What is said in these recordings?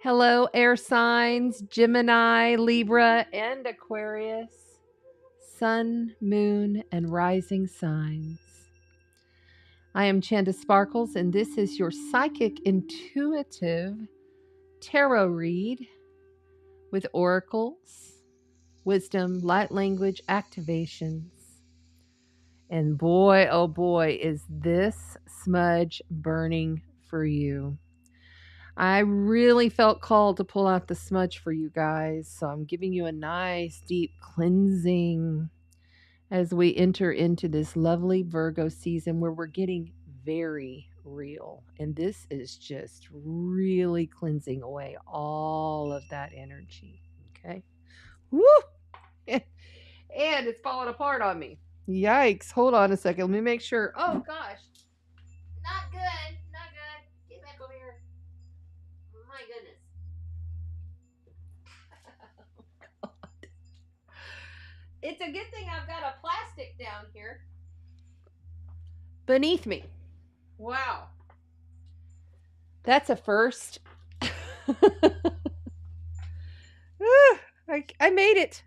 Hello, air signs, Gemini, Libra, and Aquarius, sun, moon, and rising signs. I am Chanda Sparkles, and this is your psychic intuitive tarot read with oracles, wisdom, light language activations. And boy, oh boy, is this smudge burning for you. I really felt called to pull out the smudge for you guys. So I'm giving you a nice deep cleansing as we enter into this lovely Virgo season where we're getting very real. And this is just really cleansing away all of that energy. Okay. Woo! And it's falling apart on me. Yikes. Hold on a second. Let me make sure. Oh, gosh. Not good. Not good. Get back over here. My goodness. It's a good thing I've got a plastic down here beneath me. Wow. That's a first. I made it.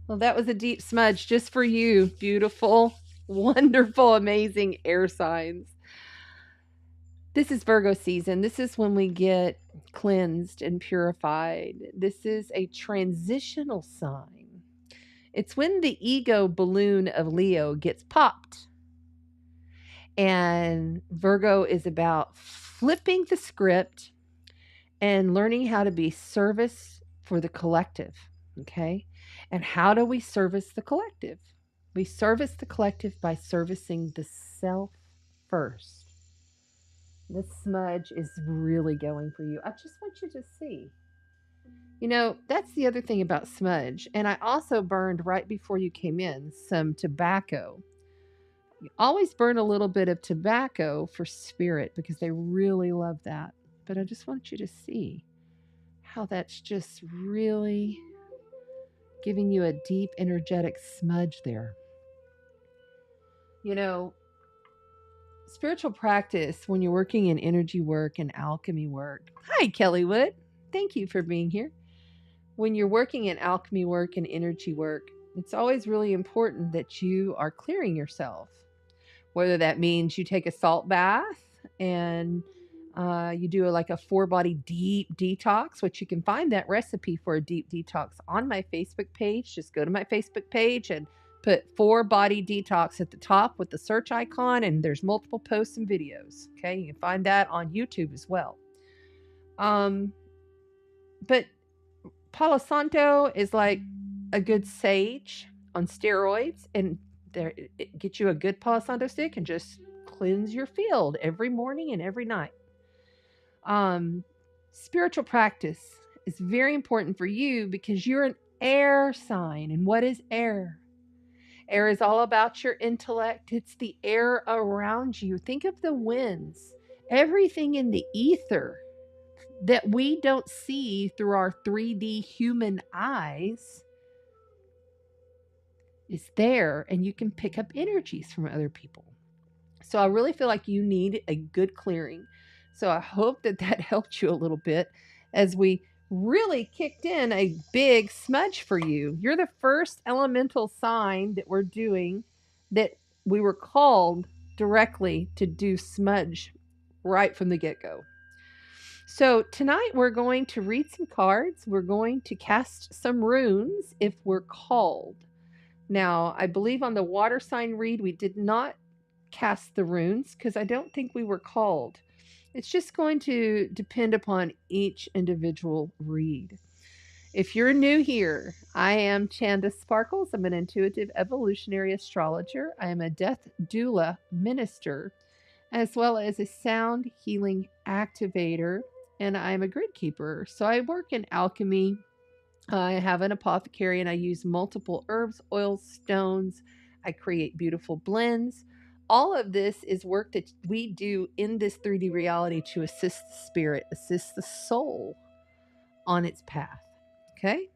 Well, that was a deep smudge just for you. Beautiful, wonderful, amazing air signs. This is Virgo season. This is when we get cleansed and purified. This is a transitional sign. It's when the ego balloon of Leo gets popped. And Virgo is about flipping the script and learning how to be service for the collective. Okay. And how do we service the collective? We service the collective by servicing the self first. This smudge is really going for you. I just want you to see. You know, that's the other thing about smudge. And I also burned right before you came in some tobacco. You always burn a little bit of tobacco for spirit because they really love that. But I just want you to see how that's just really giving you a deep, energetic smudge there. You know, spiritual practice, when you're working in energy work and alchemy work. Hi, Kellywood. Thank you for being here. When you're working in alchemy work and energy work, it's always really important that you are clearing yourself. Whether that means you take a salt bath and you do like a 4-body deep detox, which you can find that recipe for a deep detox on my Facebook page. Just go to my Facebook page and put 4-body detox at the top with the search icon, and there's multiple posts and videos. Okay, you can find that on YouTube as well. But Palo Santo is like a good sage on steroids, and there it gets you a good Palo Santo stick and just cleanse your field every morning and every night. Spiritual practice is very important for you because you're an air sign. And what is air? Air is all about your intellect. It's the air around you. Think of the winds, everything in the ether that we don't see through our 3D human eyes is there, and you can pick up energies from other people. So I really feel like you need a good clearing. So I hope that that helped you a little bit as we really kicked in a big smudge for you. You're the first elemental sign that we're doing that we were called directly to do smudge right from the get-go. So tonight we're going to read some cards. We're going to cast some runes if we're called. Now, I believe on the water sign read, we did not cast the runes because I don't think we were called. It's just going to depend upon each individual read. If you're new here, I am Chanda Sparkles. I'm an intuitive evolutionary astrologer. I am a death doula minister, as well as a sound healing activator, and I'm a grid keeper. So I work in alchemy. I have an apothecary and I use multiple herbs, oils, stones. I create beautiful blends. All of this is work that we do in this 3D reality to assist the spirit, assist the soul on its path. Okay?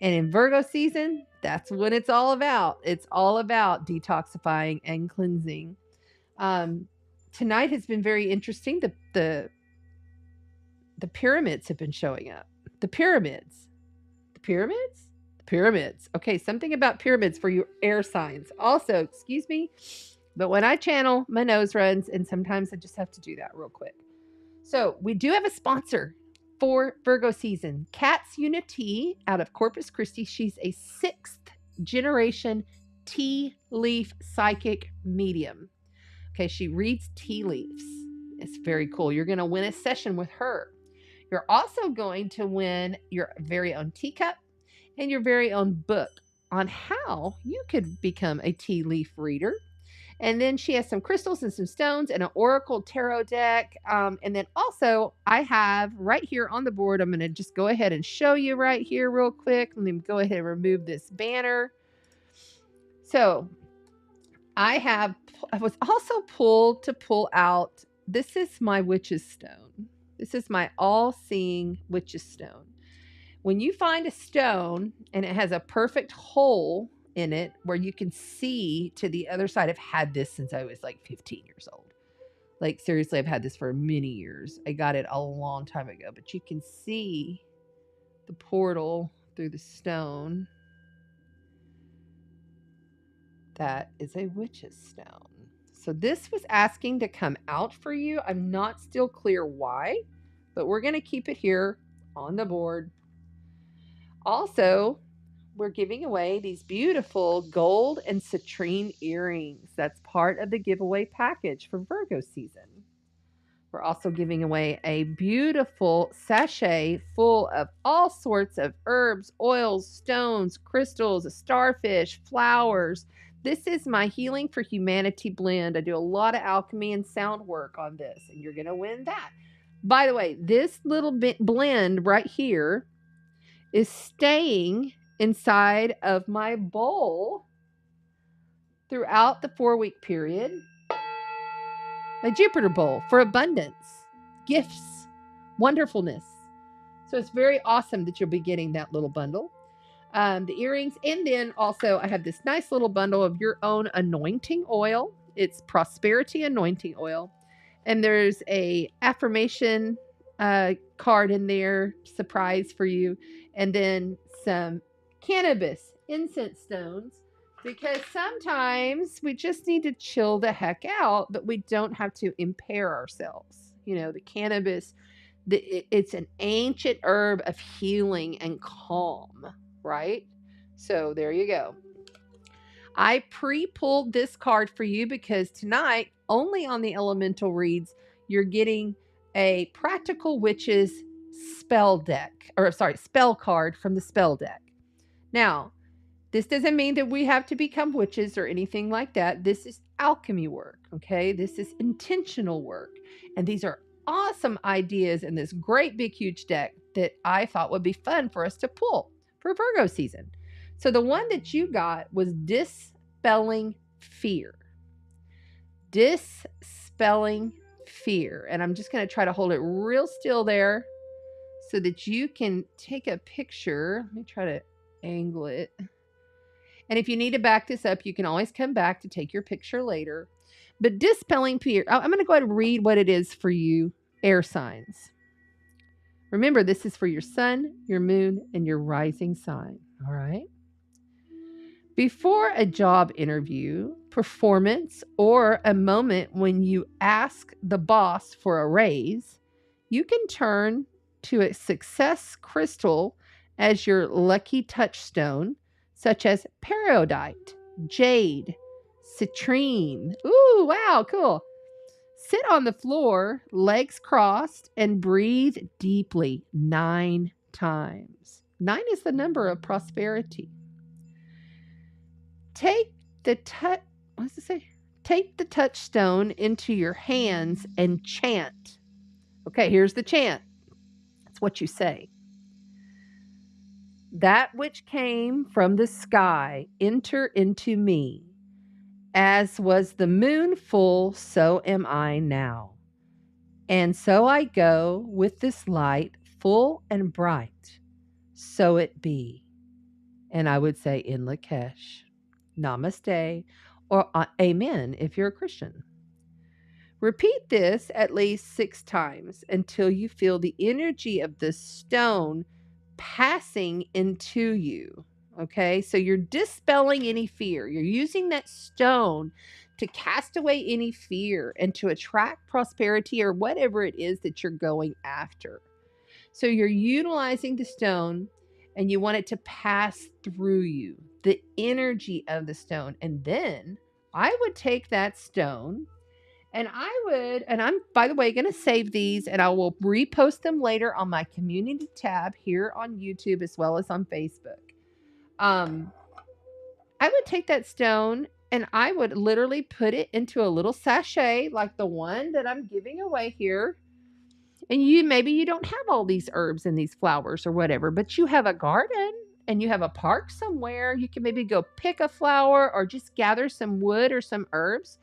And in Virgo season, that's what it's all about. It's all about detoxifying and Tonight has been very interesting. The the pyramids have been showing up. The pyramids. The pyramids? The pyramids. Okay, something about pyramids for you air signs. Also, excuse me, but when I channel, my nose runs, and sometimes I just have to do that real quick. So we do have a sponsor for Virgo season. Kat's Unity out of Corpus Christi. She's a 6th generation tea leaf psychic medium. Okay, she reads tea leaves. It's very cool. You're going to win a session with her. You're also going to win your very own teacup and your very own book on how you could become a tea leaf reader. And then she has some crystals and some stones and an oracle tarot deck. And then also I have right here on the board, I'm going to just go ahead and show you right here real quick. Let me go ahead and remove this banner. So I was also pulled to pull out, this is my witch's stone. This is my all-seeing witch's stone. When you find a stone and it has a perfect hole in it where you can see to the other side, I've had this since I was like 15 years old. Like seriously, I've had this for many years. I got it a long time ago, but you can see the portal through the stone. That is a witch's stone. So this was asking to come out for you. I'm not still clear why, but we're going to keep it here on the board. Also, we're giving away these beautiful gold and citrine earrings. That's part of the giveaway package for Virgo season. We're also giving away a beautiful sachet full of all sorts of herbs, oils, stones, crystals, a starfish, flowers. This is my Healing for Humanity blend. I do a lot of alchemy and sound work on this, and you're going to win that. By the way, this little blend right here is staying inside of my bowl throughout the 4-week period. My Jupiter bowl for abundance, gifts, wonderfulness. So it's very awesome that you'll be getting that little bundle. The earrings, and then also I have this nice little bundle of your own anointing oil. It's prosperity anointing oil, and there's a affirmation card in there, surprise for you, and then some cannabis incense stones, because sometimes we just need to chill the heck out, but we don't have to impair ourselves. You know, the cannabis, it's an ancient herb of healing and calm. Right? So there you go. I pre-pulled this card for you because tonight, only on the Elemental Reads, you're getting a Practical Witches spell card from the spell deck. Now, this doesn't mean that we have to become witches or anything like that. This is alchemy work, okay? This is intentional work. And these are awesome ideas in this great big huge deck that I thought would be fun for us to pull for Virgo season. So the one that you got was Dispelling Fear. Dispelling Fear. And I'm just going to try to hold it real still there so that you can take a picture. Let me try to angle it. And if you need to back this up, you can always come back to take your picture later. But Dispelling Fear, I'm going to go ahead and read what it is for you, air signs. Remember, this is for your sun, your moon, and your rising sign. All right? Before a job interview, performance, or a moment when you ask the boss for a raise, you can turn to a success crystal as your lucky touchstone, such as peridot, jade, citrine. Ooh, wow, cool. Sit on the floor, legs crossed, and breathe deeply 9 times. 9 is the number of prosperity. Take the touchstone into your hands and chant. Okay, here's the chant. That's what you say. That which came from the sky, enter into me. As was the moon full, so am I now. And so I go with this light full and bright. So it be. And I would say in Lakesh, Namaste, or Amen if you're a Christian. Repeat this at least 6 times until you feel the energy of the stone passing into you. Okay, so you're dispelling any fear. You're using that stone to cast away any fear and to attract prosperity or whatever it is that you're going after. So you're utilizing the stone and you want it to pass through you, the energy of the stone. And then I would take that stone and I'm, by the way, going to save these and I will repost them later on my community tab here on YouTube as well as on Facebook. I would take that stone and I would literally put it into a little sachet like the one that I'm giving away here. And maybe you don't have all these herbs and these flowers or whatever, but you have a garden and you have a park somewhere. You can maybe go pick a flower or just gather some wood or some herbs.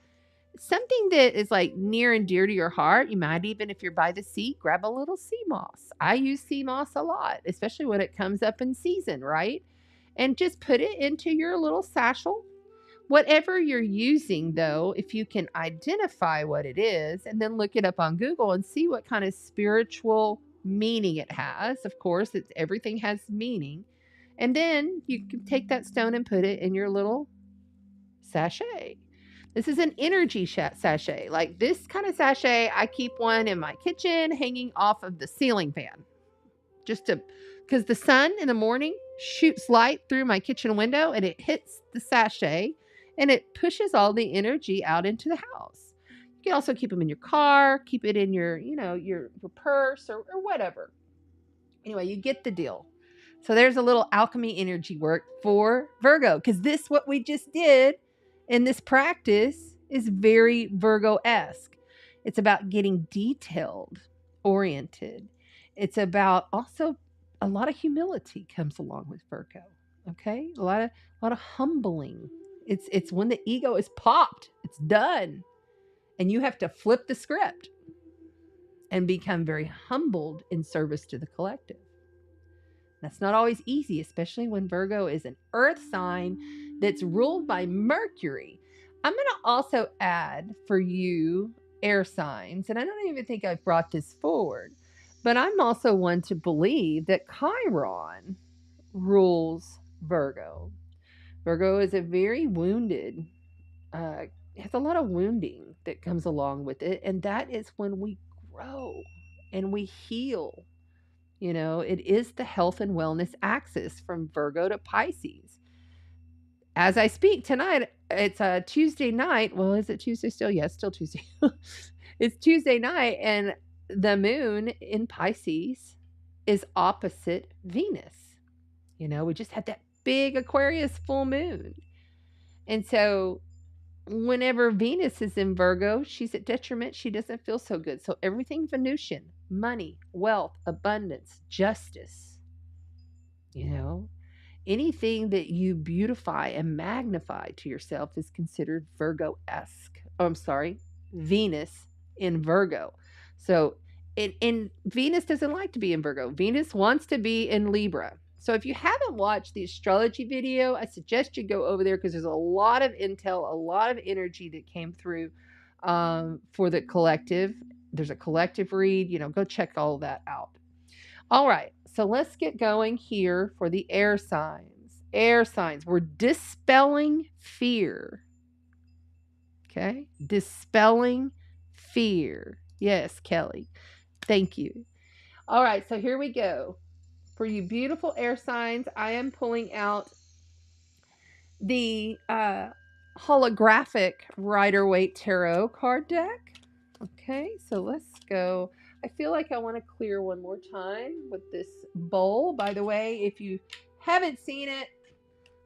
Something that is like near and dear to your heart. You might even, if you're by the sea, grab a little sea moss. I use sea moss a lot, especially when it comes up in season, right? And just put it into your little satchel. Whatever you're using, though, if you can identify what it is and then look it up on Google and see what kind of spiritual meaning it has. Of course, everything has meaning. And then you can take that stone and put it in your little sachet. This is an energy sachet. Like this kind of sachet, I keep one in my kitchen hanging off of the ceiling fan. Because the sun in the morning shoots light through my kitchen window and it hits the sachet and it pushes all the energy out into the house. You can also keep them in your car, keep it in your purse or whatever. Anyway, you get the deal. So there's a little alchemy energy work for Virgo, because what we just did in this practice is very Virgo-esque. It's about getting detailed, oriented. It's about also a lot of humility comes along with Virgo. Okay, a lot of humbling. It's when the ego is popped. It's done, and you have to flip the script and become very humbled in service to the collective. That's not always easy, especially when Virgo is an earth sign that's ruled by Mercury. I'm going to also add for you air signs, and I don't even think I've brought this forward, but I'm also one to believe that Chiron rules Virgo. Virgo is a very wounded, has a lot of wounding that comes along with it, and that is when we grow and we heal. It is the health and wellness axis from Virgo to Pisces. As I speak tonight, it's a Tuesday night. Well, is it Tuesday still? Yes, still Tuesday. It's Tuesday night, and the moon in Pisces is opposite Venus. We just had that big Aquarius full moon. And so whenever Venus is in Virgo, she's at detriment. She doesn't feel so good. So everything Venusian, money, wealth, abundance, justice, anything that you beautify and magnify to yourself is considered Virgo-esque. Oh, I'm sorry, Venus in Virgo. So Venus doesn't like to be in Virgo. Venus wants to be in Libra. So if you haven't watched the astrology video, I suggest you go over there because there's a lot of intel, a lot of energy that came through for the collective. There's a collective read, go check all that out. All right, so let's get going here for the air signs. Air signs, we're dispelling fear. Okay, dispelling fear. Yes, Kelly, thank you. All right, so here we go. For you beautiful air signs, I am pulling out the holographic Rider-Waite Tarot card deck. Okay, so let's go. I feel like I want to clear one more time with this bowl. By the way, if you haven't seen it,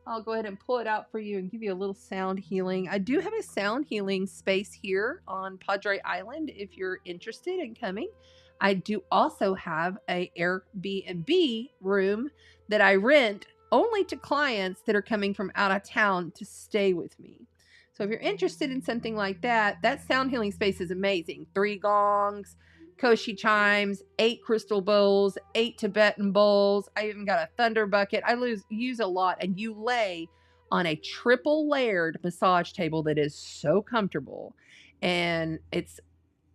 I'll go ahead and pull it out for you and give you a little sound healing. I do have a sound healing space here on Padre Island if you're interested in coming. I do also have a Airbnb room that I rent only to clients that are coming from out of town to stay with me. So if you're interested in something like that, that sound healing space is amazing. 3 gongs, koshi chimes, 8 crystal bowls, 8 Tibetan bowls. I even got a thunder bucket. I use a lot, and you lay on a triple layered massage table that is so comfortable, and it's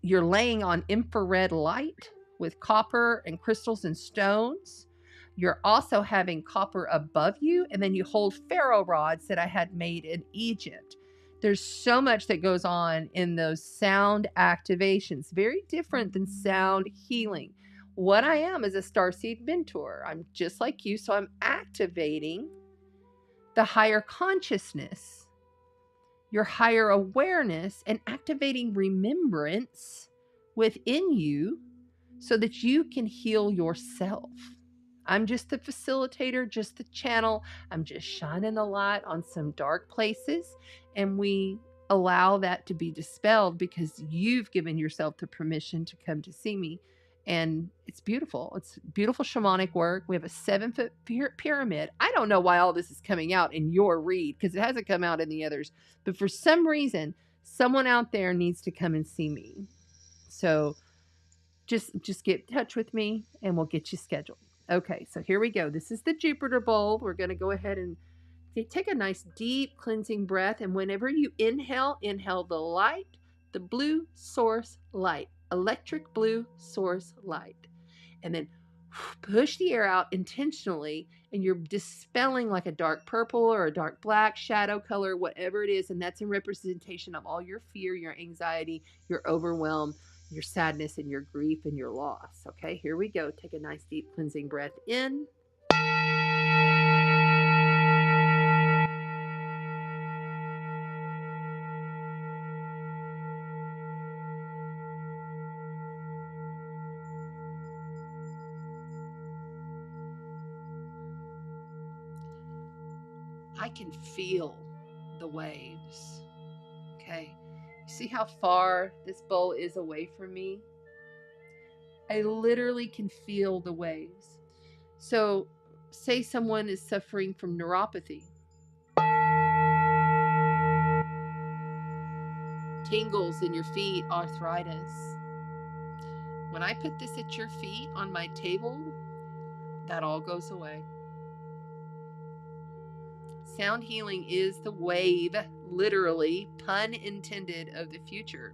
you're laying on infrared light with copper and crystals and stones. You're also having copper above you, and then you hold ferro rods that I had made in Egypt. There's so much that goes on in those sound activations, very different than sound healing. What I am is a starseed mentor. I'm just like you, so I'm activating the higher consciousness, your higher awareness, and activating remembrance within you so that you can heal yourself. I'm just the facilitator, just the channel. I'm just shining the light on some dark places, and we allow that to be dispelled because you've given yourself the permission to come to see me. And it's beautiful. It's beautiful shamanic work. We have a 7-foot pyramid. I don't know why all this is coming out in your read because it hasn't come out in the others. But for some reason, someone out there needs to come and see me. So just get in touch with me and we'll get you scheduled. Okay, so here we go. This is the Jupiter bowl. We're going to go ahead and take a nice deep cleansing breath. And whenever you inhale, inhale the light, the blue source light, electric blue source light. And then push the air out intentionally, and you're dispelling like a dark purple or a dark black shadow color, whatever it is. And that's a representation of all your fear, your anxiety, your overwhelm, your sadness, and your grief and your loss. Okay, here we go. Take a nice deep cleansing breath in. I can feel the waves. Okay, you see how far this bowl is away from me? I literally can feel the waves. So say someone is suffering from neuropathy, tingles in your feet, arthritis. When I put this at your feet on my table, that all goes away. Sound healing is the wave, literally, pun intended, of the future.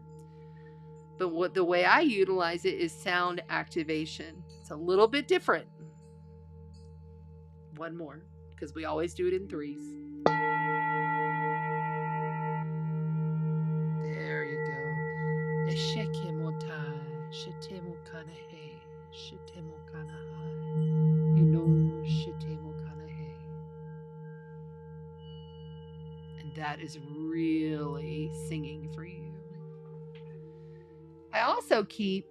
But the way I utilize it is sound activation. It's a little bit different. One more, because we always do it in threes. There you go. And that is really singing for you. I also keep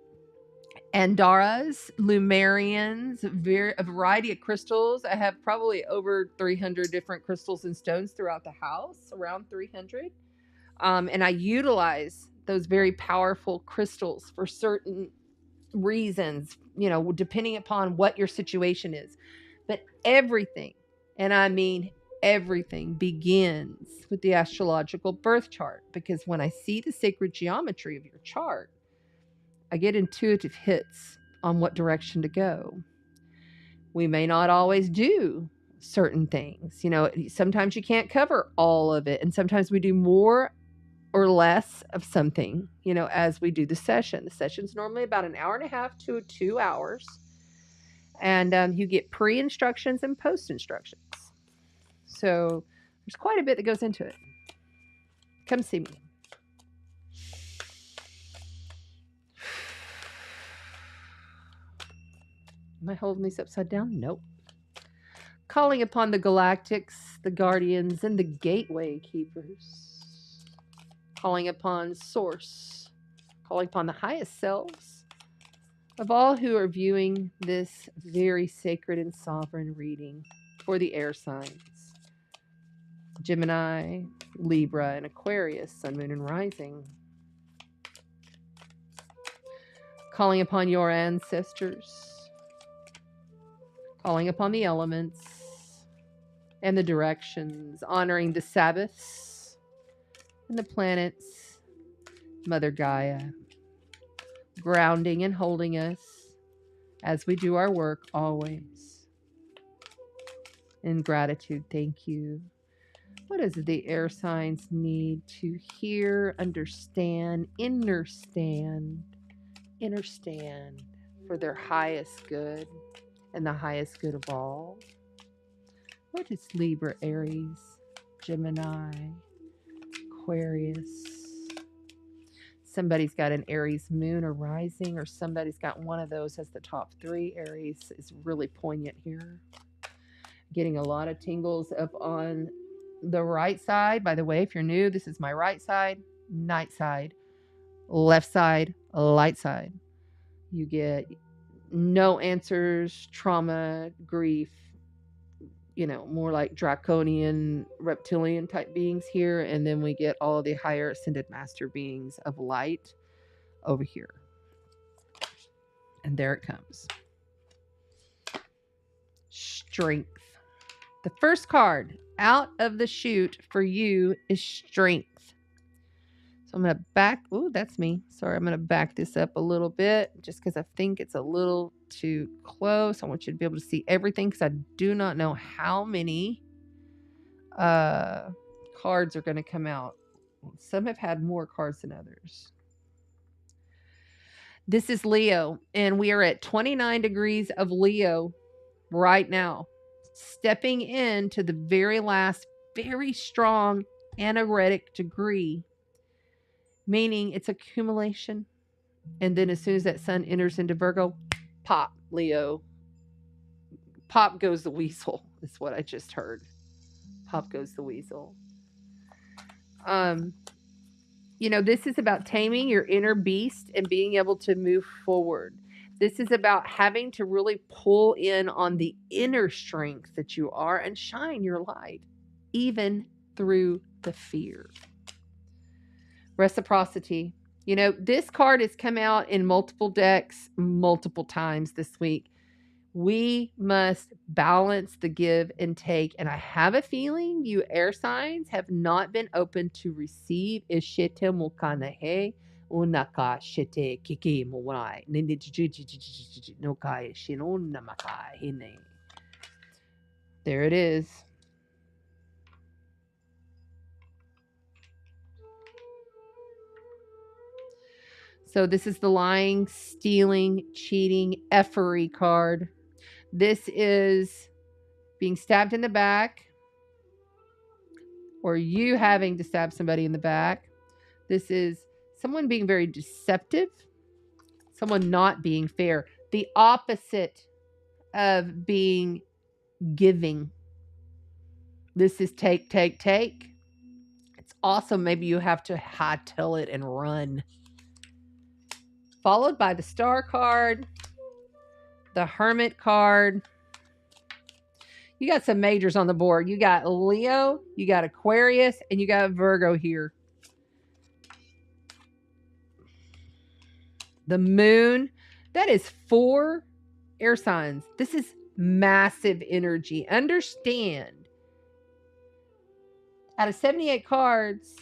Andaras, Lumerians, a variety of crystals. I have probably over 300 different crystals and stones throughout the house, around 300. And I utilize those very powerful crystals for certain reasons, depending upon what your situation is. But everything, and I mean everything, begins with the astrological birth chart, because when I see the sacred geometry of your chart, I get intuitive hits on what direction to go. We may not always do certain things. Sometimes you can't cover all of it. And sometimes we do more or less of something, as we do the session. The session's normally about an hour and a half to 2 hours. And you get pre-instructions and post-instructions. So there's quite a bit that goes into it. Come see me. Am I holding these upside down? Nope. Calling upon the galactics, the guardians, and the gateway keepers. Calling upon Source. Calling upon the highest selves of all who are viewing this very sacred and sovereign reading for the air signs. Gemini, Libra, and Aquarius, Sun, Moon, and Rising. Calling upon your ancestors. Calling upon the elements and the directions, honoring the Sabbaths and the planets, Mother Gaia, grounding and holding us as we do our work always. In gratitude, thank you. What does the air signs need to hear, understand, understand inner stand for their highest good and the highest good of all. What is Libra, Aries, Gemini, Aquarius? Somebody's got an Aries moon or rising, or somebody's got one of those as the top three. Aries is really poignant here. Getting a lot of tingles up on the right side. By the way, if you're new, this is my right side, night side, left side, light side. You get no answers, trauma, grief, more like draconian, reptilian type beings here. And then we get all the higher ascended master beings of light over here. And there it comes. Strength. The first card out of the chute for you is strength. So I'm going to back. Oh, that's me. Sorry, I'm going to back this up a little bit just because I think it's a little too close. I want you to be able to see everything because I do not know how many cards are going to come out. Some have had more cards than others. This is Leo, and we are at 29 degrees of Leo right now, stepping into the very last, very strong anaretic degree, meaning it's accumulation. And then as soon as that sun enters into Virgo, pop, Leo. Pop goes the weasel, is what I just heard. Pop goes the weasel. This is about taming your inner beast and being able to move forward. This is about having to really pull in on the inner strength that you are and shine your light, even through the fear. Reciprocity. This card has come out in multiple decks multiple times this week. We must balance the give and take. And I have a feeling you air signs have not been open to receive. There it is. So this is the lying, stealing, cheating, effery card. This is being stabbed in the back, or you having to stab somebody in the back. This is someone being very deceptive, someone not being fair. The opposite of being giving. This is take, take, take. It's also maybe you have to hightail it and run. Followed by the Star card, the Hermit card. You got some majors on the board. You got Leo, you got Aquarius, and you got Virgo here. The moon, that is 4 air signs. This is massive energy. Understand, out of 78 cards,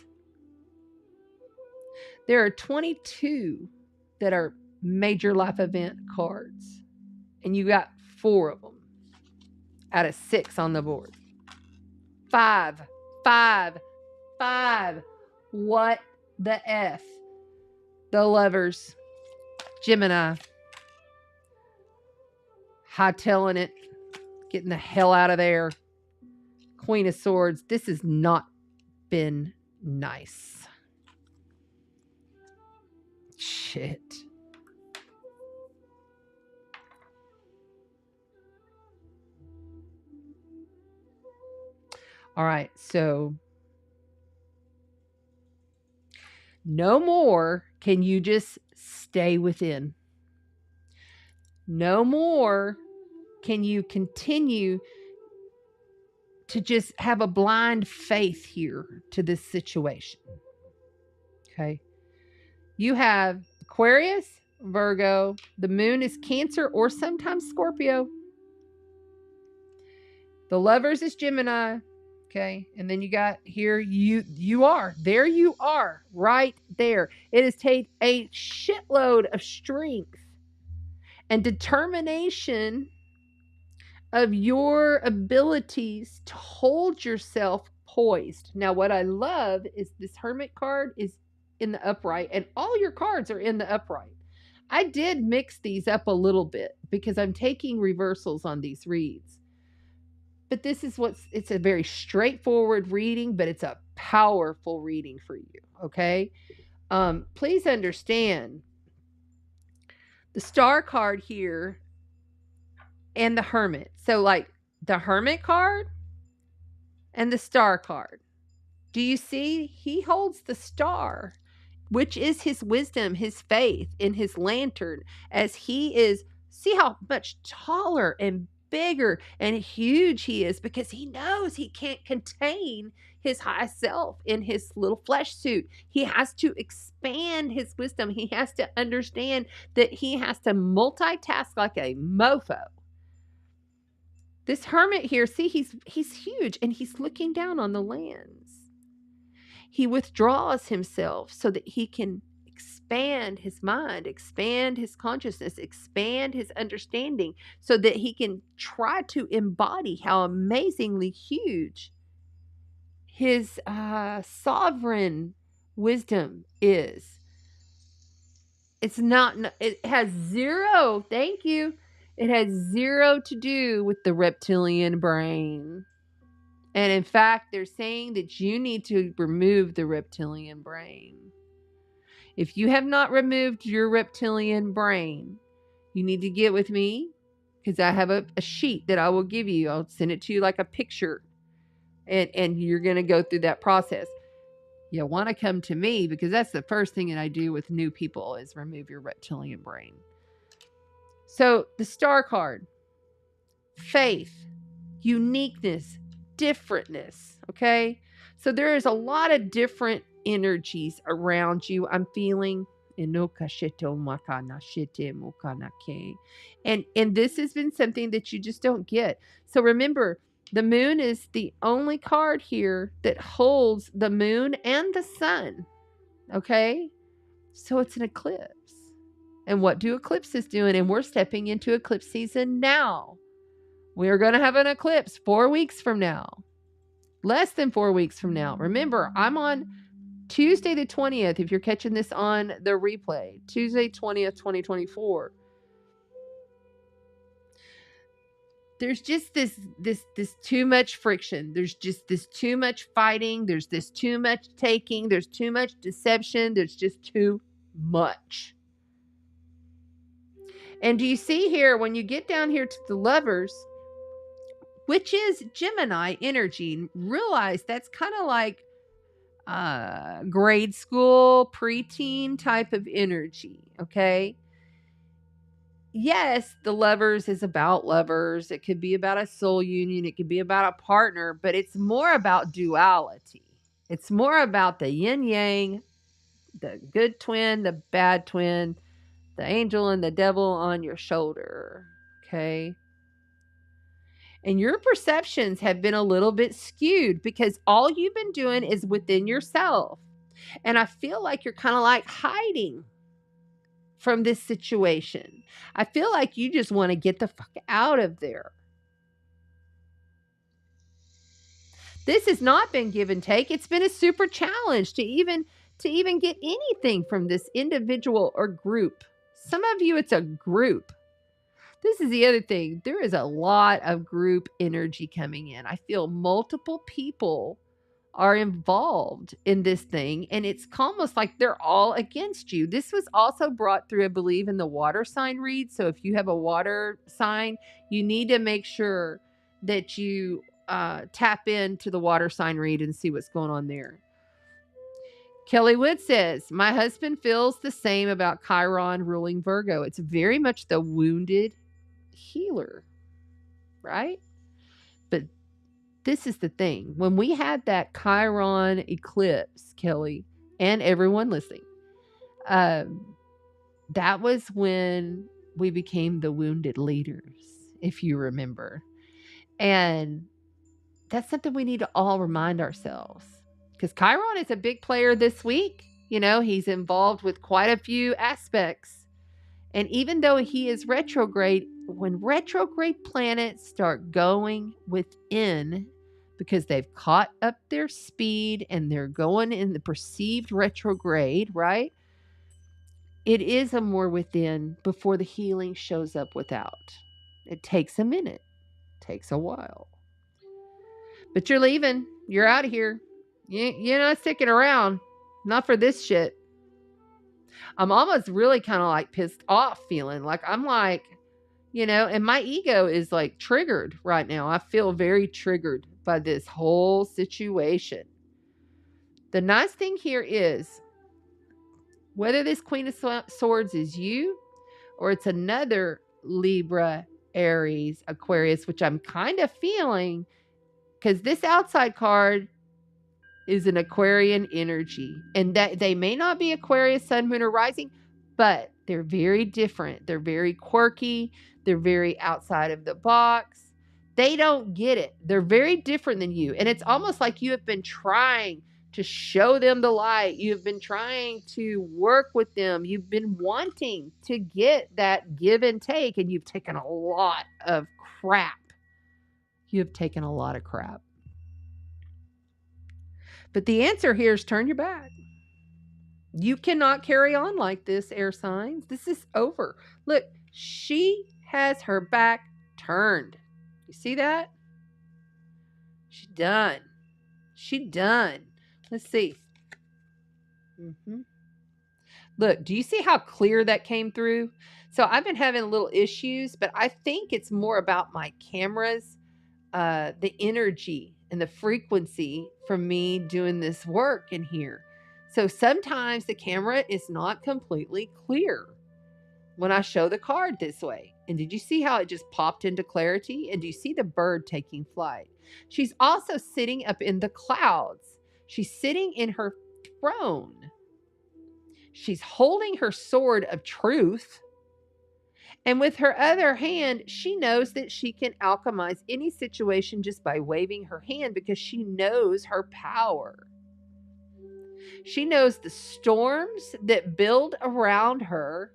there are 22 that are major life event cards. And you got 4 of them out of 6 on the board. 5. What the F? The Lovers. Gemini. Hightailing it. Getting the hell out of there. Queen of Swords. This has not been nice. Shit. All right, so no more can you just stay within. No more can you continue to just have a blind faith here to this situation. Okay. You have Aquarius, Virgo, the moon is Cancer or sometimes Scorpio. The Lovers is Gemini. Okay. And then you got here, you are right there. It has taken a shitload of strength and determination of your abilities to hold yourself poised. Now, what I love is this Hermit card is in the upright, and all your cards are in the upright. I did mix these up a little bit because I'm taking reversals on these reads. But this is it's a very straightforward reading, but it's a powerful reading for you, okay? Please understand the star card here and the hermit. So like the hermit card and the star card. Do you see? He holds the star, which is his wisdom, his faith in his lantern, as he is, see how much taller and bigger and huge he is, because he knows he can't contain his high self in his little flesh suit. He has to expand his wisdom. He has to understand that he has to multitask like a mofo. This hermit here, see, he's huge and he's looking down on the lands. He withdraws himself so that he can expand his mind, expand his consciousness, expand his understanding, so that he can try to embody how amazingly huge his sovereign wisdom is. It's not, it has zero, thank you, it has zero to do with the reptilian brain. And in fact, they're saying that you need to remove the reptilian brain. If you have not removed your reptilian brain, you need to get with me, because I have a sheet that I will give you. I'll send it to you like a picture. And you're going to go through that process. You want to come to me, because that's the first thing that I do with new people is remove your reptilian brain. So the star card, faith, uniqueness, differentness, okay? So there is a lot of different energies around you. I'm feeling, and this has been something that you just don't get. So remember, the moon is the only card here that holds the moon and the sun, okay? So it's an eclipse. And what do eclipses do? And we're stepping into eclipse season now. We are going to have an eclipse 4 weeks from now. Less than 4 weeks from now. Remember, I'm on Tuesday the 20th, if you're catching this on the replay. Tuesday 20th, 2024. There's just this too much friction. There's just this too much fighting. There's this too much taking. There's too much deception. There's just too much. And do you see here, when you get down here to the Lovers, which is Gemini energy, realize that's kind of like grade school, preteen type of energy, okay? Yes, the Lovers is about lovers. It could be about a soul union. It could be about a partner, but it's more about duality. It's more about the yin yang, the good twin, the bad twin, the angel and the devil on your shoulder, okay? And your perceptions have been a little bit skewed because all you've been doing is within yourself. And I feel like you're kind of like hiding from this situation. I feel like you just want to get the fuck out of there. This has not been give and take. It's been a super challenge to even get anything from this individual or group. Some of you, it's a group. This is the other thing. There is a lot of group energy coming in. I feel multiple people are involved in this thing, and it's almost like they're all against you. This was also brought through, I believe, in the water sign read. So if you have a water sign, you need to make sure that you tap into the water sign read and see what's going on there. Kelly Wood says, my husband feels the same about Chiron ruling Virgo. It's very much the wounded healer, right? But this is the thing. When we had that Chiron eclipse, Kelly, and everyone listening, that was when we became the wounded leaders, if you remember. And that's something we need to all remind ourselves. Because Chiron is a big player this week. You know, he's involved with quite a few aspects. And even though he is retrograde, when retrograde planets start going within, because they've caught up their speed and they're going in the perceived retrograde, right? it is a more within before the healing shows up without. It takes a minute, takes a while. But you're leaving. You're out of here. You're not sticking around. Not for this shit. I'm almost really kind of like pissed off feeling like I'm like, and my ego is like triggered right now. I feel very triggered by this whole situation. The nice thing here is whether this Queen of Swords is you or it's another Libra, Aries, Aquarius, which I'm kind of feeling because this outside card is an Aquarian energy, and that they may not be Aquarius, Sun, Moon, or Rising, but they're very different. They're very quirky. They're very outside of the box. They don't get it. They're very different than you, and it's almost like you have been trying to show them the light. You've been trying to work with them. You've been wanting to get that give and take, and you've taken a lot of crap. You have taken a lot of crap. But the answer here is turn your back. You cannot carry on like this, air signs. This is over. Look, she has her back turned. You see that? She done. She done. Let's see. Look, do you see how clear that came through? So I've been having little issues, but I think it's more about my cameras, the energy and the frequency from me doing this work in here. So sometimes the camera is not completely clear when I show the card this way. And did you see how it just popped into clarity? And do you see the bird taking flight? She's also sitting up in the clouds. She's sitting in her throne. She's holding her sword of truth. And with her other hand, she knows that she can alchemize any situation just by waving her hand because she knows her power. She knows the storms that build around her.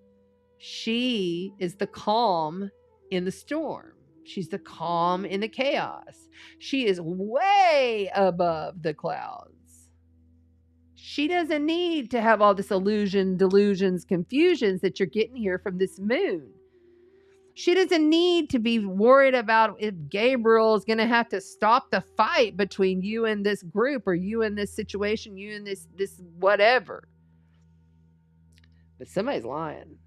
She is the calm in the storm. She's the calm in the chaos. She is way above the clouds. She doesn't need to have all this illusion, delusions, confusions that you're getting here from this moon. She doesn't need to be worried about if Gabriel is going to have to stop the fight between you and this group or you and this situation, you and this whatever. But somebody's lying.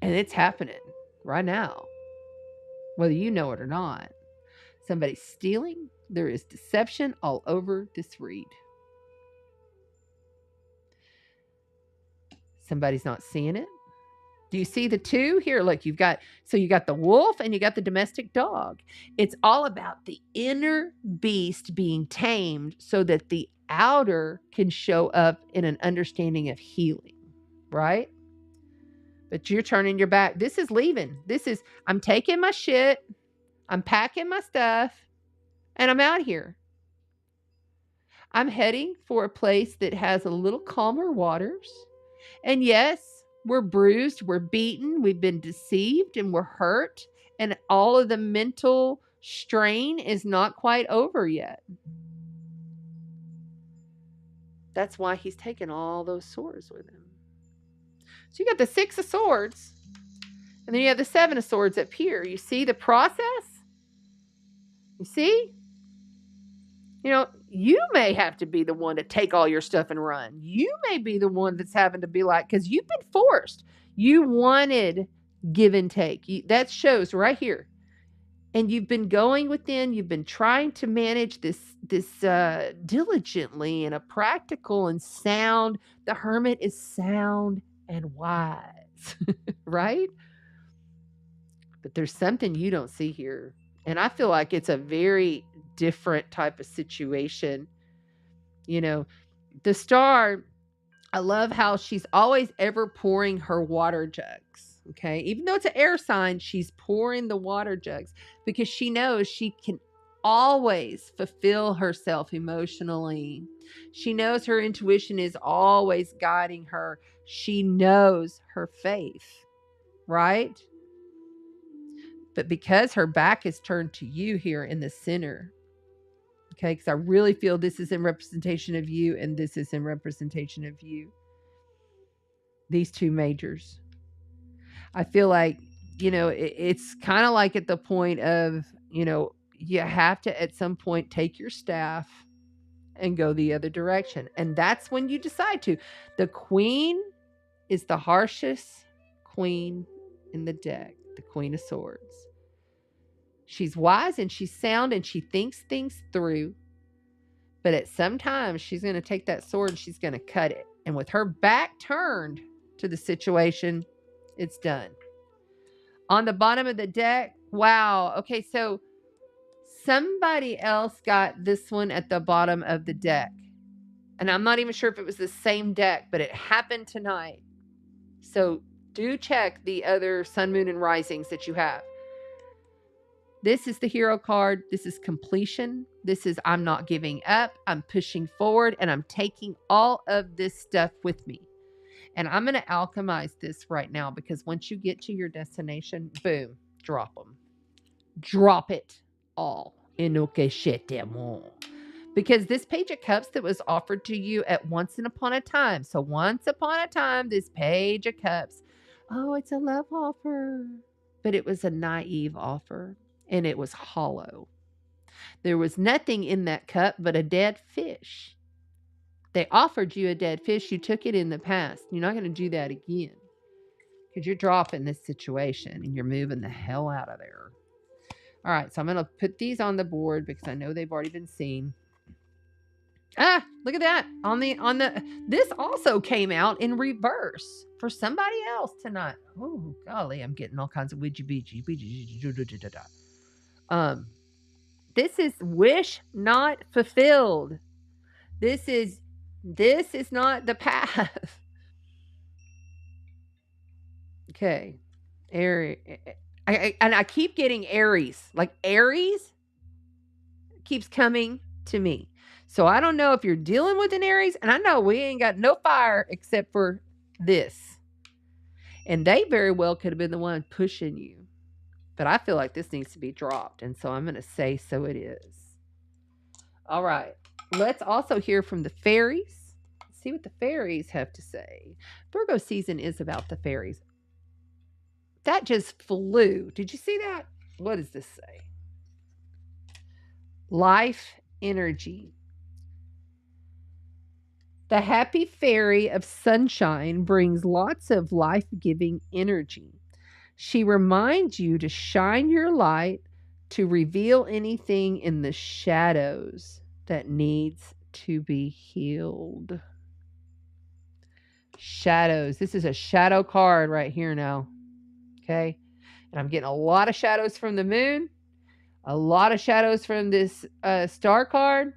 And it's happening right now, whether you know it or not. Somebody's stealing. There is deception all over this read. Somebody's not seeing it. Do you see the two here? Look, you got the wolf and you got the domestic dog. It's all about the inner beast being tamed so that the outer can show up in an understanding of healing, right? But you're turning your back. This is leaving. I'm taking my shit, I'm packing my stuff, and I'm out here. I'm heading for a place that has a little calmer waters. And yes, we're bruised, we're beaten, we've been deceived, and we're hurt. And all of the mental strain is not quite over yet. That's why he's taken all those swords with him. So you got the Six of Swords, and then you have the Seven of Swords up here. You see the process? You see? You may have to be the one to take all your stuff and run. You may be the one that's having to be like, because you've been forced. You wanted give and take. That shows right here. And you've been going within. You've been trying to manage this diligently in a practical and sound. The Hermit is sound and wise, right? But there's something you don't see here. And I feel like it's a very different type of situation. The Star, I love how she's always ever pouring her water jugs. Okay. Even though it's an air sign, she's pouring the water jugs because she knows she can always fulfill herself emotionally. She knows her intuition is always guiding her. She knows her faith, right? But because her back is turned to you here in the center, okay, because I really feel this is in representation of you and this is in representation of you. these two majors. I feel like, it's kind of like at the point of, you have to at some point take your staff and go the other direction. And that's when you decide to. The Queen is the harshest queen in the deck, the Queen of Swords. She's wise and she's sound and she thinks things through. But at some time, she's going to take that sword and she's going to cut it. And with her back turned to the situation, it's done. On the bottom of the deck, wow. Okay, so somebody else got this one at the bottom of the deck. And I'm not even sure if it was the same deck, but it happened tonight. So do check the other sun, moon, and risings that you have. This is the hero card. This is completion. This is I'm not giving up. I'm pushing forward and I'm taking all of this stuff with me. And I'm going to alchemize this right now because once you get to your destination, boom, drop them. Drop it all. Because this Page of Cups that was offered to you at once and upon a time. So once upon a time, this Page of Cups, oh, it's a love offer. But it was a naive offer. And it was hollow. There was nothing in that cup but a dead fish. They offered you a dead fish. You took it in the past. You're not going to do that again. Because you're dropping this situation and you're moving the hell out of there. All right, so I'm going to put these on the board because I know they've already been seen. Ah, look at that. This also came out in reverse for somebody else tonight. Oh, golly, I'm getting all kinds of widgy-beachy. This is wish not fulfilled. This is not the path. Okay. Aries. I keep getting Aries. Like Aries keeps coming to me. So I don't know if you're dealing with an Aries, and I know we ain't got no fire except for this. And they very well could have been the one pushing you. But I feel like this needs to be dropped. And so I'm going to say so it is. All right. Let's also hear from the fairies. See what the fairies have to say. Virgo season is about the fairies. That just flew. Did you see that? What does this say? Life energy. The happy fairy of sunshine brings lots of life-giving energy. She reminds you to shine your light to reveal anything in the shadows that needs to be healed. Shadows. This is a shadow card right here now. Okay? And I'm getting a lot of shadows from the moon, a lot of shadows from this star card,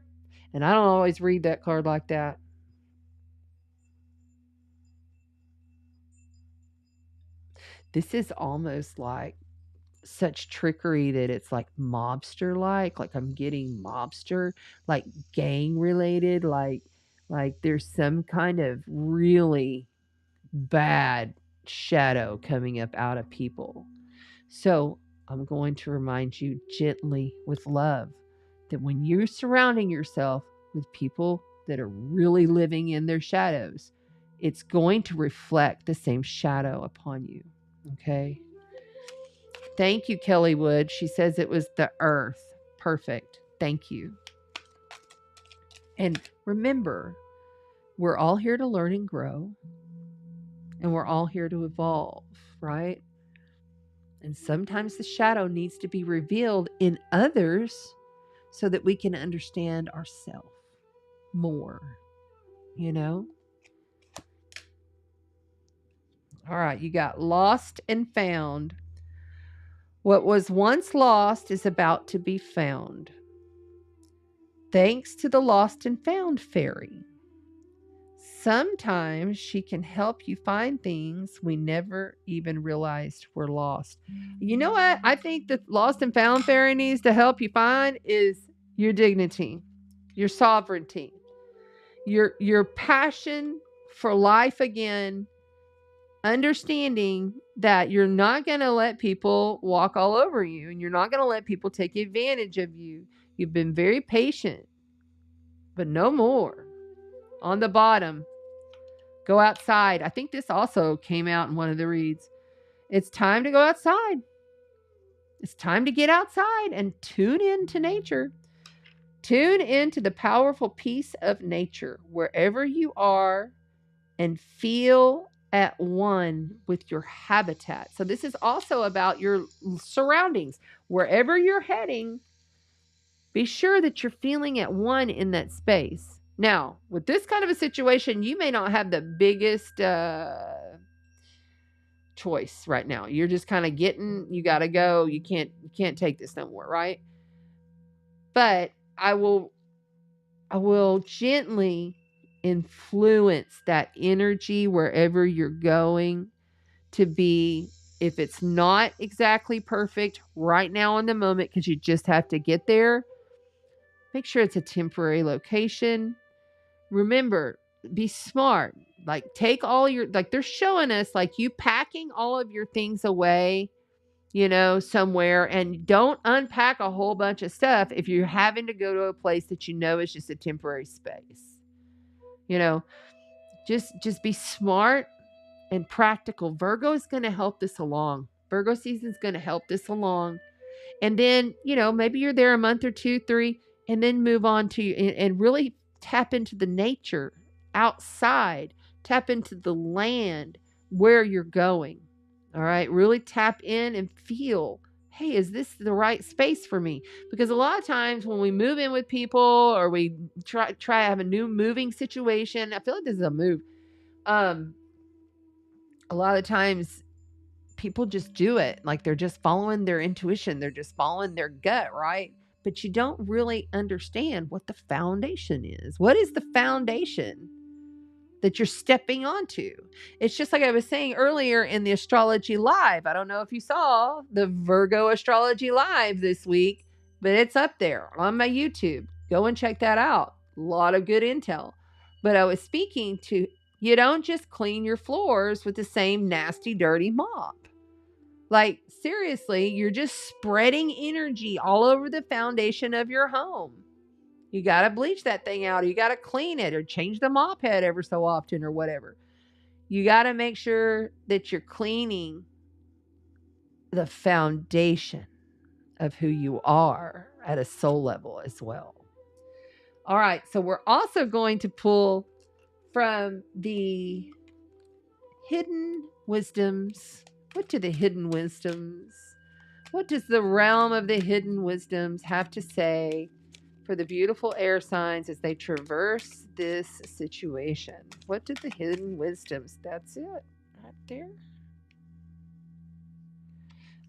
and I don't always read that card like that. This is almost like such trickery that it's like mobster like I'm getting mobster, like gang related, like there's some kind of really bad shadow coming up out of people. So I'm going to remind you gently with love that when you're surrounding yourself with people that are really living in their shadows, it's going to reflect the same shadow upon you. Okay. Thank you, Kelly Wood. She says it was the earth. Perfect. Thank you. And remember, we're all here to learn and grow. And we're all here to evolve, right? And sometimes the shadow needs to be revealed in others so that we can understand ourselves more, you know? All right, you got lost and found. What was once lost is about to be found. Thanks to the lost and found fairy. Sometimes she can help you find things we never even realized were lost. You know what? I think the lost and found fairy needs to help you find is your dignity, your sovereignty, your passion for life again, understanding that you're not going to let people walk all over you and you're not going to let people take advantage of you. You've been very patient, but no more. On the bottom, Go outside. I think this also came out in one of the reads. It's time to go outside. It's time to get outside and tune into nature. Tune into the powerful peace of nature wherever you are and feel at one with your habitat. So this is also about your surroundings. Wherever you're heading, be sure that you're feeling at one in that space. Now, with this kind of a situation, you may not have the biggest choice right now. You're just kind of getting, you got to go. You can't take this no more, right? But I will gently influence that energy wherever you're going to be, if it's not exactly perfect right now in the moment, because you just have to get there, make sure it's a temporary location. Remember, be smart. Like, take all your, like, they're showing us, like, you packing all of your things away, somewhere, and don't unpack a whole bunch of stuff if you're having to go to a place that is just a temporary space. Just be smart and practical. Virgo is going to help this along. Virgo season is going to help this along. And then, maybe you're there a month or 2, 3, and then move on to and really tap into the nature outside, tap into the land where you're going. All right. Really tap in and feel, hey, is this the right space for me? Because a lot of times when we move in with people or we try to have a new moving situation, I feel like this is a move. A lot of times people just do it. Like, they're just following their intuition. They're just following their gut, right? But you don't really understand what the foundation is. What is the foundation that you're stepping onto? It's just like I was saying earlier in the Astrology Live. I don't know if you saw the Virgo Astrology Live this week, but it's up there on my YouTube. Go and check that out. A lot of good intel. But I was speaking to, you don't just clean your floors with the same nasty, dirty mop. Like, seriously, you're just spreading energy all over the foundation of your home. You got to bleach that thing out. Or you got to clean it or change the mop head ever so often or whatever. You got to make sure that you're cleaning the foundation of who you are at a soul level as well. All right. So we're also going to pull from the hidden wisdoms. What do the hidden wisdoms? What does the realm of the hidden wisdoms have to say for the beautiful air signs as they traverse this situation? What did the hidden wisdoms? That's it, right there.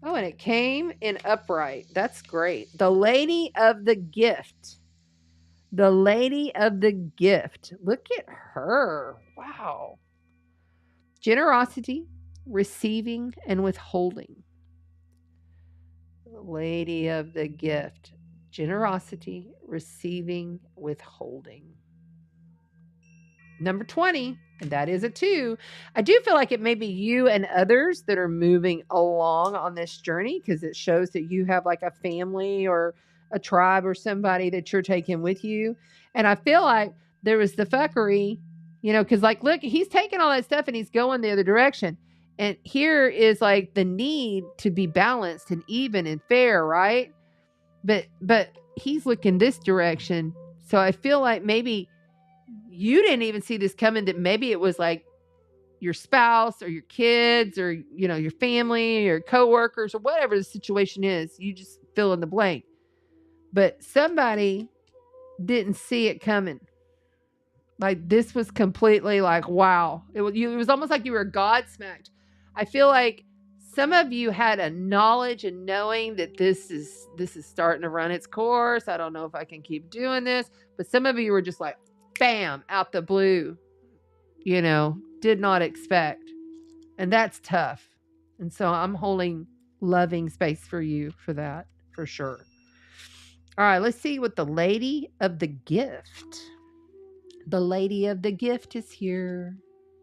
Oh, and it came in upright. That's great. The Lady of the Gift. The Lady of the Gift. Look at her. Wow. Generosity, receiving, and withholding. The Lady of the Gift. Generosity, receiving, withholding. Number 20, and that is a 2. I do feel like it may be you and others that are moving along on this journey, because it shows that you have like a family or a tribe or somebody that you're taking with you. And I feel like there was the fuckery, because like, look, he's taking all that stuff and he's going the other direction. And here is like the need to be balanced and even and fair, right? But he's looking this direction. So I feel like maybe you didn't even see this coming, that maybe it was like your spouse or your kids or, your family or coworkers or whatever the situation is. You just fill in the blank. But somebody didn't see it coming. Like, this was completely like, wow. It was almost like you were godsmacked. I feel like some of you had a knowledge and knowing that this is starting to run its course. I don't know if I can keep doing this. But some of you were just like, bam, out the blue, did not expect. And that's tough. And so I'm holding loving space for you for that, for sure. All right, let's see what the Lady of the Gift. The Lady of the Gift is here.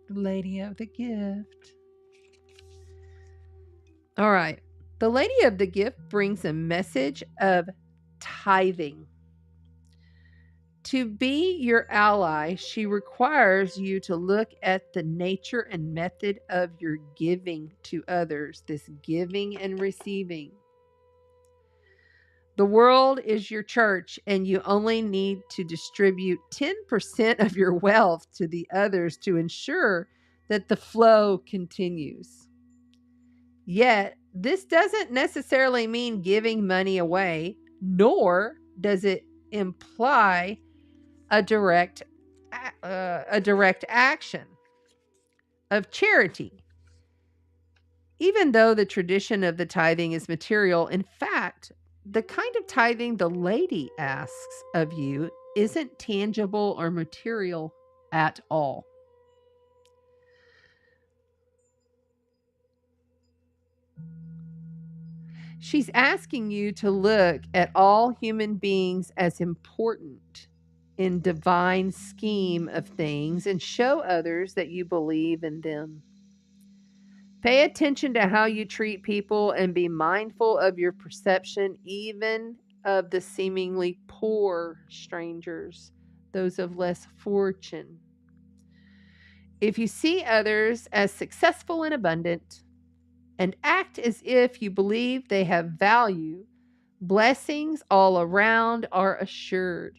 The Lady of the Gift. All right. The Lady of the Gift brings a message of tithing To be your ally, she requires you to look at the nature and method of your giving to others, this giving and receiving. The world is your church, and you only need to distribute 10% of your wealth to the others to ensure that the flow continues. Yet, this doesn't necessarily mean giving money away, nor does it imply a direct action of charity. Even though the tradition of the tithing is material, in fact, the kind of tithing the lady asks of you isn't tangible or material at all. She's asking you to look at all human beings as important in divine scheme of things and show others that you believe in them. Pay attention to how you treat people and be mindful of your perception, even of the seemingly poor strangers, those of less fortune. If you see others as successful and abundant and act as if you believe they have value, blessings all around are assured.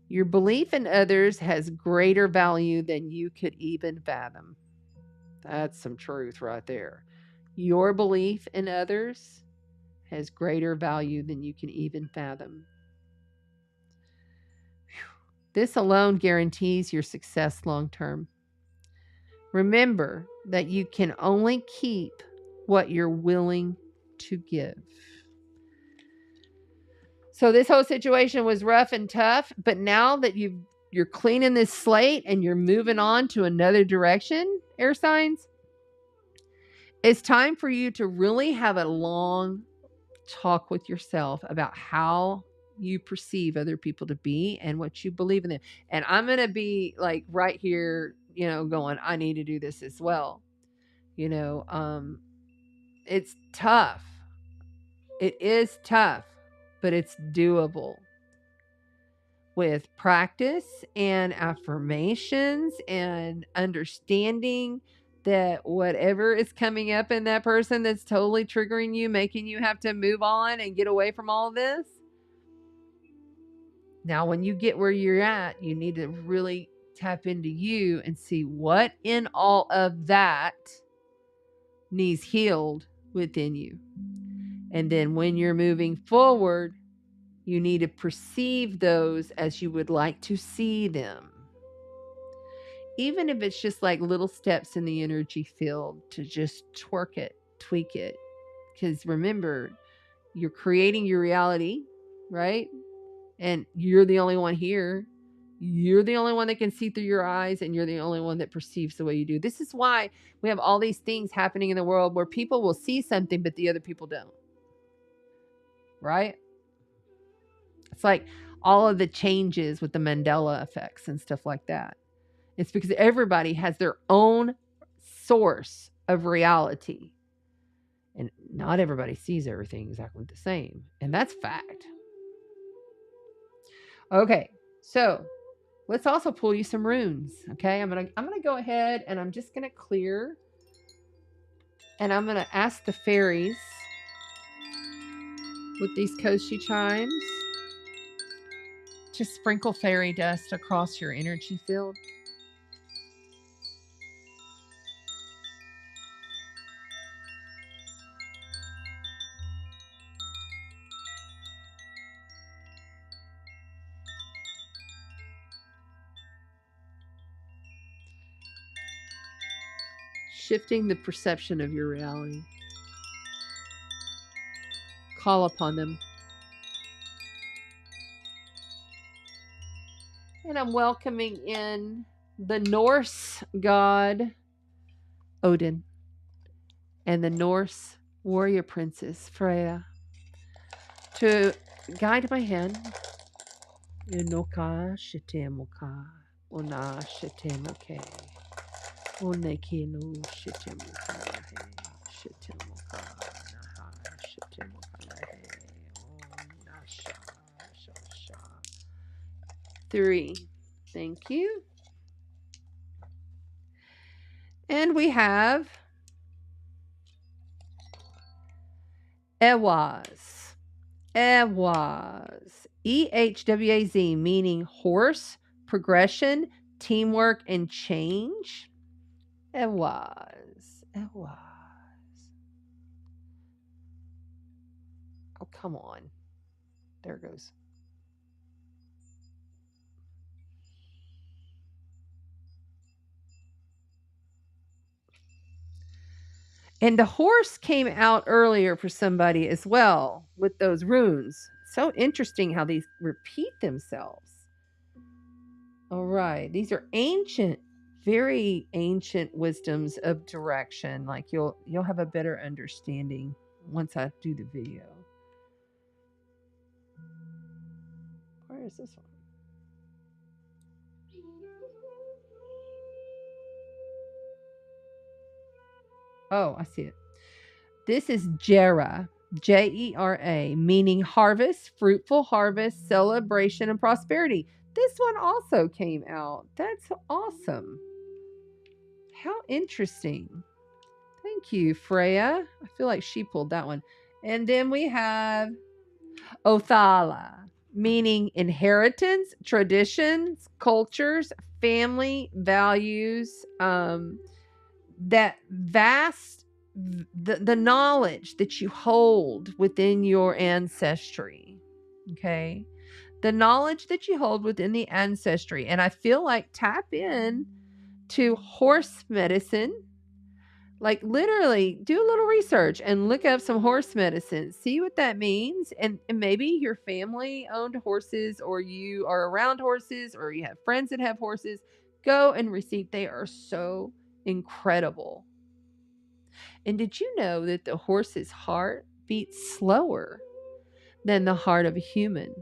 Your belief in others has greater value than you could even fathom. That's some truth right there. Your belief in others has greater value than you can even fathom. This alone guarantees your success long term. Remember that you can only keep what you're willing to give. So this whole situation was rough and tough, but now that you're cleaning this slate and you're moving on to another direction, air signs, it's time for you to really have a long talk with yourself about how you perceive other people to be and what you believe in them. And I'm going to be like right here, going, I need to do this as well. It's tough. It is tough, but it's doable. With practice and affirmations and understanding that whatever is coming up in that person that's totally triggering you, making you have to move on and get away from all of this. Now, when you get where you're at, you need to really tap into you and see what in all of that needs healed within you. And then when you're moving forward, you need to perceive those as you would like to see them. Even if it's just like little steps in the energy field to just twerk it, tweak it. Because remember, you're creating your reality, right? And you're the only one here. You're the only one that can see through your eyes, and you're the only one that perceives the way you do. This is why we have all these things happening in the world where people will see something, but the other people don't. Right? It's like all of the changes with the Mandela effects and stuff like that. It's because everybody has their own source of reality. And not everybody sees everything exactly the same. And that's fact. Okay, so let's also pull you some runes. Okay, I'm gonna go ahead and I'm just gonna clear. And I'm gonna ask the fairies with these Koshi chimes to sprinkle fairy dust across your energy field. Shifting the perception of your reality. Call upon them. And I'm welcoming in the Norse god Odin and the Norse warrior princess Freya to guide my hand. Inoka shitemoka, ona shitemoke, oneke no shitemoka, shitemoka, naha shitemoka, ona sha. 3. Thank you. And we have Ehwaz. Ehwaz. EHWAZ, meaning horse, progression, teamwork, and change. Ehwaz. Ehwaz. Oh, come on. There it goes. And the horse came out earlier for somebody as well with those runes. So interesting how these repeat themselves. All right. These are ancient, very ancient wisdoms of direction. Like you'll have a better understanding once I do the video. Where is this one? Oh, I see it. This is Jera, Jera, meaning harvest, fruitful harvest, celebration, and prosperity. This one also came out. That's awesome. How interesting. Thank you, Freya. I feel like she pulled that one. And then we have Othala, meaning inheritance, traditions, cultures, family, values, that vast, the knowledge that you hold within your ancestry. Okay. The knowledge that you hold within the ancestry. And I feel like tap in to horse medicine. Like literally do a little research and look up some horse medicine. See what that means. And maybe your family owned horses, or you are around horses, or you have friends that have horses. Go and receive. They are so incredible. And did you know that the horse's heart beats slower than the heart of a human?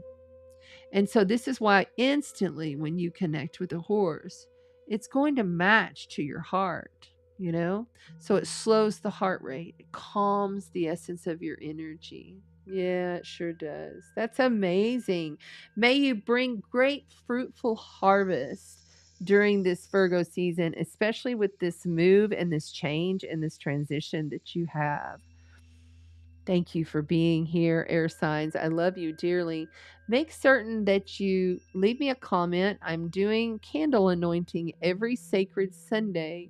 And so this is why instantly when you connect with a horse, it's going to match to your heart, you know? So it slows the heart rate. It calms the essence of your energy. Yeah, it sure does. That's amazing. May you bring great fruitful harvest during this Virgo season, especially with this move and this change and this transition that you have. Thank you for being here, air signs. I love you dearly. Make certain that you leave me a comment. I'm doing candle anointing every sacred Sunday.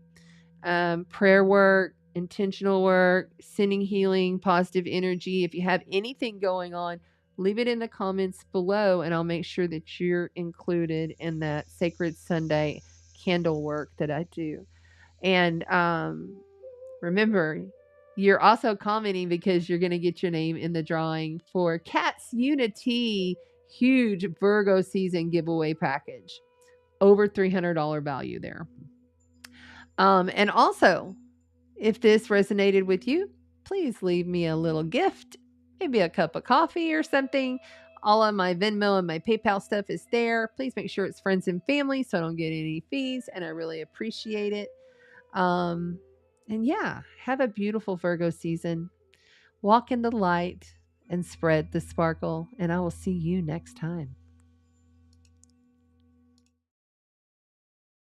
Prayer work, intentional work, sending healing, positive energy. If you have anything going on, leave it in the comments below, and I'll make sure that you're included in that sacred Sunday candle work that I do. And remember, you're also commenting because you're going to get your name in the drawing for Kat's Unity huge Virgo season giveaway package. Over $300 value there. And also, if this resonated with you, please leave me a little gift, maybe a cup of coffee or something. All of my Venmo and my PayPal stuff is there. Please make sure it's friends and family so I don't get any fees, and I really appreciate it. And yeah, have a beautiful Virgo season. Walk in the light and spread the sparkle, and I will see you next time.